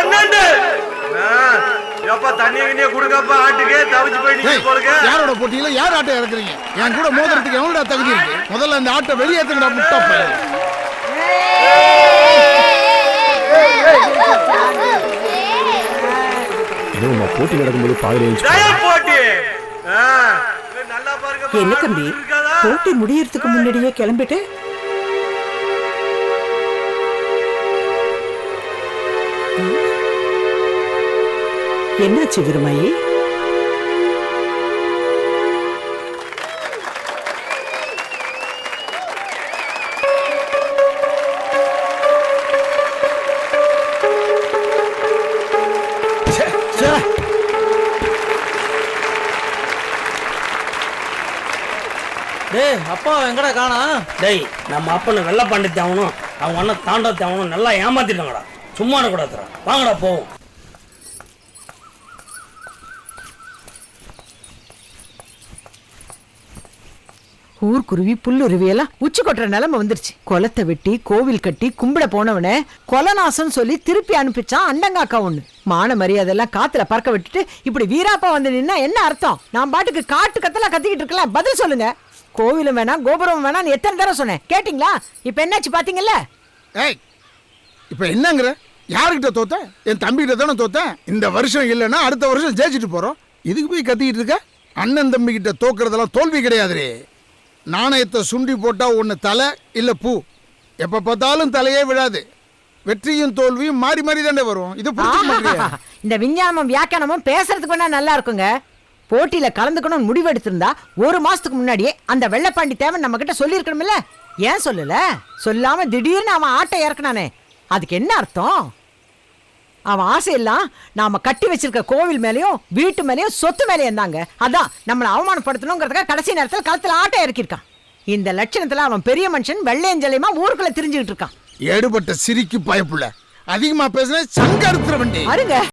12 எப்ப தண்ணிய குடுங்கப்பா ஆட்டுக்கு தவிச்சு போயிட்டு போடுங்க. யாரோட போட்டியில யார் ஆட்டை இறக்குறீங்க? என் கூட மோதிரத்துக்கு எவ்வளவு தகுதி இருக்கு? முதல்ல அந்த ஆட்டை வெளியேத்துங்கடா முட்டப்ப. போட்டி நடக்கும்போது போட்டி என்ன தம்பி, போட்டி முடியறதுக்கு முன்னாடியே கிளம்பிட்டு என்னாச்சு விருமாயி? டேய் அப்பா எங்கடா காணா? டேய் நம்ம அப்பனை வெள்ள பாண்டி தேவனும் அவங்க அண்ணன் தாண்டா தேவனும் நல்லா ஏமாத்திட்டாங்கடா. சும்மா கூடாதுடா. வாங்கடா போவோம். ஊர்க்குருவி புல்லுருவி எல்லாம் உச்சி கொட்டுற நிலைமை வந்துருச்சு. குளத்தை வெட்டி கோவில் கட்டி கும்பிட போனவன கொலநாசம் சொல்லி திருப்பி அனுப்பிச்சான் அண்டங்காக்கா ஒண்ணு. மான மரியாதை எல்லாம் காத்துல பறக்க விட்டுட்டு இப்படி வீராப்பா வந்து நின்னா என்ன அர்த்தம்? நான் பாட்டுக்கு காட்டு கத்தலாம் கத்திக்கிட்டு இருக்கலாம். பதில் சொல்லுங்க. கோவிலும் வேணாம் கோபுரம் வேணாம் எத்தனை தடவை சொன்னேன், கேட்டீங்களா? இப்ப என்னாச்சு பாத்தீங்கல்ல? ஏய் இப்ப என்னங்கிற? யாருக்கிட்ட தோத்த? என் தம்பி கிட்ட தானே தோத்தேன். இந்த வருஷம் இல்லைன்னா அடுத்த வருஷம் ஜெயிச்சுட்டு போறோம். இதுக்கு போய் கத்திக்கிட்டு இருக்க? அண்ணன் தம்பி கிட்ட தோக்குறதெல்லாம் தோல்வி கிடையாதுரே. நாணயத்தை சுண்டி போட்டா ஒண்ணு தலை இல்ல பூ. எப்ப பார்த்தாலும் தலையே விழாது. வெற்றியும் தோல்வியும் மாறி மாறி தானே வரும். இது இந்த விஞ்ஞானமும் வியாக்கியானமும் பேசுறதுக்கு வேணா நல்லா இருக்குங்க. போட்டியில கலந்துக்கணும் முடிவெடுத்திருந்தா 1 மாசத்துக்கு முன்னாடியே அந்த வெள்ளப்பாண்டி தேவன் நம்ம கிட்ட சொல்லி இருக்கணும்ல. ஏன் சொல்லல? சொல்லாம திடீர்னு அவன் ஆட்டை இறக்குனானே, அதுக்கு என்ன அர்த்தம்? அவன் ஆசையெல்லாம் நாம கட்டி வச்சிருக்க கோவில் மேலயும் வீட்டு மேலயும் சொத்து மேலயும் தாங்க. அதான் நம்மளை அவமானப்படுத்தணுங்கிறதுக்காக கடைசி நேரத்தில் களத்துல ஆட்டை இறக்கிருக்கான். இந்த லட்சணத்துல அவன் பெரிய மனுஷன் வெள்ளையஞ்சலியமா ஊருக்குள்ள திரிஞ்சுக்கிட்டு இருக்கான். ஏடுபட்ட சிரிக்கு பயப்புள்ள அதிகமா பேசுன சங்க அறுத்துற வண்டி. பாருங்க.